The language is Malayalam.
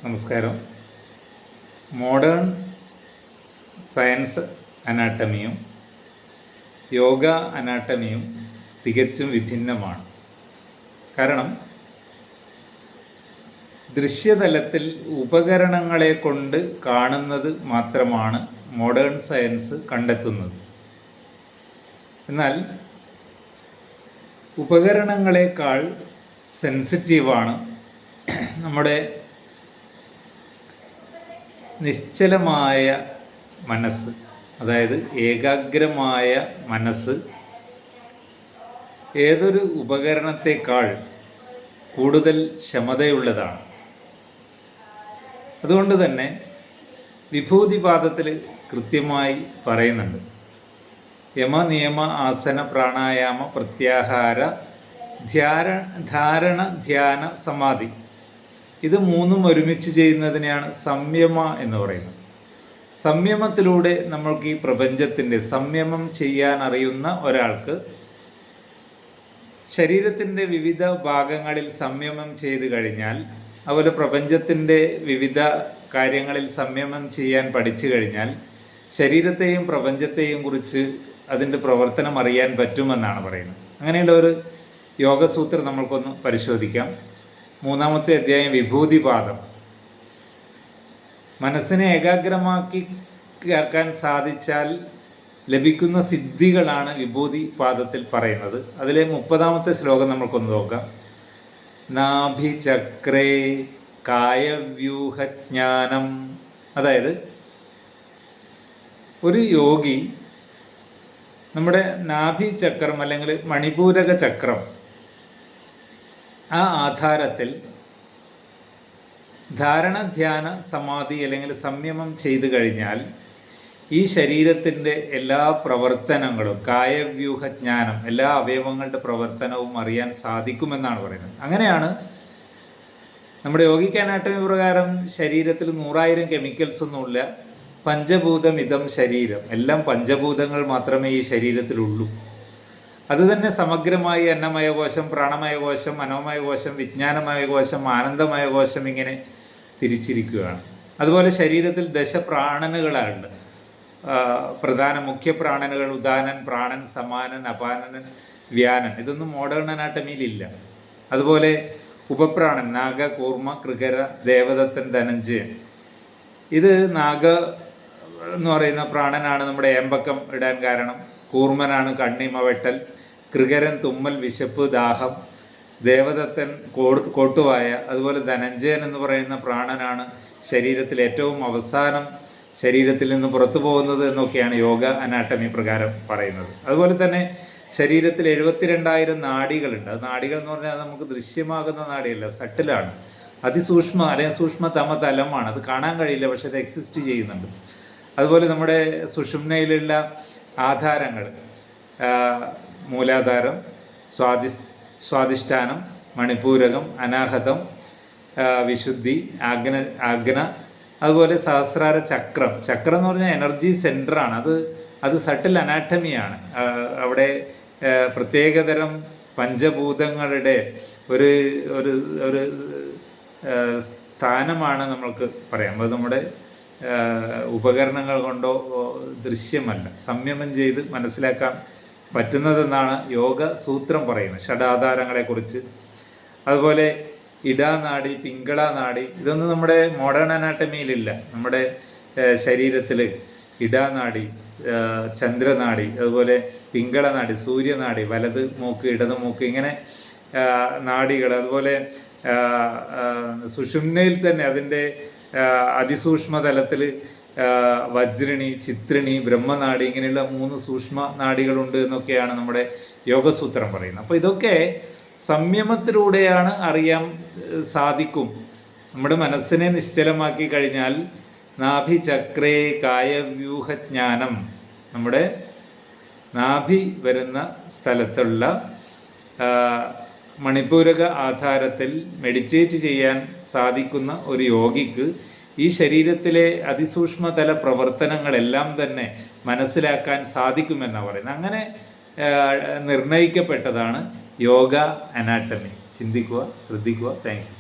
നമസ്കാരം. മോഡേൺ സയൻസ് അനാട്ടമിയും യോഗ അനാട്ടമിയും തികച്ചും വിഭിന്നമാണ്. കാരണം ദൃശ്യതലത്തിൽ ഉപകരണങ്ങളെ കൊണ്ട് കാണുന്നത് മാത്രമാണ് മോഡേൺ സയൻസ് കണ്ടെത്തുന്നത്. എന്നാൽ ഉപകരണങ്ങളെക്കാൾ സെൻസിറ്റീവാണ് നമ്മുടെ നിശ്ചലമായ മനസ്സ്, അതായത് ഏകാഗ്രമായ മനസ്സ് ഏതൊരു ഉപകരണത്തെക്കാൾ കൂടുതൽ ക്ഷമതയുള്ളതാണ്. അതുകൊണ്ട് തന്നെ വിഭൂതിപാദത്തിൽ കൃത്യമായി പറയുന്നുണ്ട്, യമ നിയമ ആസന പ്രാണായാമ പ്രത്യാഹാര ധാരണ ധ്യാന സമാധി, ഇത് മൂന്നും ഒരുമിച്ച് ചെയ്യുന്നതിനെയാണ് സംയമ എന്ന് പറയുന്നത്. സംയമത്തിലൂടെ നമ്മൾക്ക് ഈ പ്രപഞ്ചത്തിൻ്റെ സംയമം ചെയ്യാൻ അറിയുന്ന ഒരാൾക്ക് ശരീരത്തിൻ്റെ വിവിധ ഭാഗങ്ങളിൽ സംയമം ചെയ്തു കഴിഞ്ഞാൽ, അതുപോലെ പ്രപഞ്ചത്തിൻ്റെ വിവിധ കാര്യങ്ങളിൽ സംയമം ചെയ്യാൻ പഠിച്ചു കഴിഞ്ഞാൽ ശരീരത്തെയും പ്രപഞ്ചത്തെയും കുറിച്ച് അതിൻ്റെ പ്രവർത്തനം അറിയാൻ പറ്റുമെന്നാണ് പറയുന്നത്. അങ്ങനെയുള്ള ഒരു യോഗസൂത്രം നമ്മൾക്കൊന്ന് പരിശോധിക്കാം. 3-ാമത്തെ അധ്യായം വിഭൂതിപാദം. മനസ്സിനെ ഏകാഗ്രമാക്കാൻ സാധിച്ചാൽ ലഭിക്കുന്ന സിദ്ധികളാണ് വിഭൂതിപാദത്തിൽ പറയുന്നത്. അതിലെ 30-ാമത്തെ ശ്ലോകം നമ്മൾക്കൊന്ന് നോക്കാം. നാഭിചക്രേ കായവ്യൂഹജ്ഞാനം. അതായത് ഒരു യോഗി നമ്മുടെ നാഭിചക്രം അല്ലെങ്കിൽ മണിപൂരക ചക്രം, ആ ആധാരത്തിൽ ധാരണ ധ്യാന സമാധി അല്ലെങ്കിൽ സംയമം ചെയ്തു കഴിഞ്ഞാൽ ഈ ശരീരത്തിൻ്റെ എല്ലാ പ്രവർത്തനങ്ങളും, കായവ്യൂഹജ്ഞാനം, എല്ലാ അവയവങ്ങളുടെ പ്രവർത്തനവും അറിയാൻ സാധിക്കുമെന്നാണ് പറയുന്നത്. അങ്ങനെയാണ് നമ്മുടെ യോഗിക് അനാട്ടമി പ്രകാരം ശരീരത്തിൽ 100,000 കെമിക്കൽസ് ഒന്നുമില്ല. പഞ്ചഭൂതമിതം ശരീരം, എല്ലാം പഞ്ചഭൂതങ്ങൾ മാത്രമേ ഈ ശരീരത്തിലുള്ളൂ. അതുതന്നെ സമഗ്രമായി അന്നമയകോശം, പ്രാണമയകോശം, മനോമയകോശം, വിജ്ഞാനമയകോശം, ആനന്ദമയകോശം ഇങ്ങനെ തിരിച്ചിരിക്കുകയാണ്. അതുപോലെ ശരീരത്തിൽ ദശപ്രാണനുകളുണ്ട്. പ്രധാന മുഖ്യ പ്രാണനുകൾ ഉദാനൻ, പ്രാണൻ, സമാനൻ, അപാനനൻ, വ്യാനൻ. ഇതൊന്നും മോഡേൺ അനാട്ടമിയിലില്ല. അതുപോലെ ഉപപ്രാണൻ നാഗ, കൂർമ്മ, കൃകര, ദേവദത്തൻ, ധനഞ്ജയൻ. ഇത് നാഗ എന്ന് പറയുന്ന പ്രാണനാണ് നമ്മുടെ ഏമ്പക്കം ഇടാൻ കാരണം. കൂർമ്മനാണ് കണ്ണിമ വെട്ടൽ. കൃകരൻ തുമ്മൽ, വിശപ്പ്, ദാഹം. ദേവദത്തൻ കോട്ടുവായ. അതുപോലെ ധനഞ്ജയൻ എന്ന് പറയുന്ന പ്രാണനാണ് ശരീരത്തിൽ ഏറ്റവും അവസാനം ശരീരത്തിൽ നിന്ന് പുറത്തു പോകുന്നത് എന്നൊക്കെയാണ് യോഗ അനാട്ടമി പ്രകാരം പറയുന്നത്. അതുപോലെ തന്നെ ശരീരത്തിൽ 72,000 നാഡികളുണ്ട്. അത് നാഡികൾ എന്ന് പറഞ്ഞാൽ നമുക്ക് ദൃശ്യമാകുന്ന നാഡിയല്ല, സട്ടിലാണ്, അതിസൂക്ഷ്മ അല്ലെങ്കിൽ സൂക്ഷ്മതമ തലമാണ്. അത് കാണാൻ കഴിയില്ല, പക്ഷെ അത് എക്സിസ്റ്റ് ചെയ്യുന്നുണ്ട്. അതുപോലെ നമ്മുടെ സുഷുമ്നയിലുള്ള ആധാരങ്ങൾ, മൂലാധാരം, സ്വാധിഷ്ഠാനം, മണിപൂരകം, അനാഹതം, വിശുദ്ധി, ആഗ്ന, അതുപോലെ സഹസ്രാര ചക്രം. ചക്രം എന്ന് പറഞ്ഞാൽ എനർജി സെൻറ്ററാണ്. അത് സട്ടിൽ അനാട്ടമിയാണ്. അവിടെ പ്രത്യേകതരം പഞ്ചഭൂതങ്ങളുടെ ഒരു ഒരു ഒരു സ്ഥാനമാണ് നമ്മൾക്ക് പറയാം. അത് നമ്മുടെ ഉപകരണങ്ങൾ കൊണ്ടോ ദൃശ്യമല്ല, സംയമം ചെയ്ത് മനസ്സിലാക്കാൻ പറ്റുന്നതെന്നാണ് യോഗ സൂത്രം പറയുന്നത്, ഷഡാധാരങ്ങളെക്കുറിച്ച്. അതുപോലെ ഇടാനാഡി, പിങ്കളാനാഡി, ഇതൊന്നും നമ്മുടെ മോഡേൺ അനാട്ടമിയിലില്ല. നമ്മുടെ ശരീരത്തിൽ ഇടാനാഡി, ചന്ദ്രനാഡി, അതുപോലെ പിങ്കളനാഡി, സൂര്യനാഡി, വലത് മൂക്ക്, ഇടത് മൂക്ക്, ഇങ്ങനെ നാഡികൾ. അതുപോലെ സുഷുമ്നയിൽ തന്നെ അതിൻ്റെ അതിസൂക്ഷ്മ തലത്തിൽ വജ്രിണി, ചിത്രിണി, ബ്രഹ്മനാഡി, ഇങ്ങനെയുള്ള 3 സൂക്ഷ്മ നാഡികളുണ്ട് എന്നൊക്കെയാണ് നമ്മുടെ യോഗസൂത്രം പറയുന്നത്. അപ്പോൾ ഇതൊക്കെ സംയമത്തിലൂടെയാണ് അറിയാൻ സാധിക്കും. നമ്മുടെ മനസ്സിനെ നിശ്ചലമാക്കി കഴിഞ്ഞാൽ നാഭിചക്രേ കായവ്യൂഹജ്ഞാനം, നമ്മുടെ നാഭി വരുന്ന സ്ഥലത്തുള്ള മണിപൂരക ആധാരത്തിൽ മെഡിറ്റേറ്റ് ചെയ്യാൻ സാധിക്കുന്ന ഒരു യോഗിക്ക് ഈ ശരീരത്തിലെ അതിസൂക്ഷ്മതല പ്രവർത്തനങ്ങളെല്ലാം തന്നെ മനസ്സിലാക്കാൻ സാധിക്കുമെന്നാണ് പറയുന്നത്. അങ്ങനെ നിർണയിക്കപ്പെട്ടതാണ് യോഗ അനാട്ടമി. ചിന്തിക്കുക, ശ്രദ്ധിക്കുക. Thank you.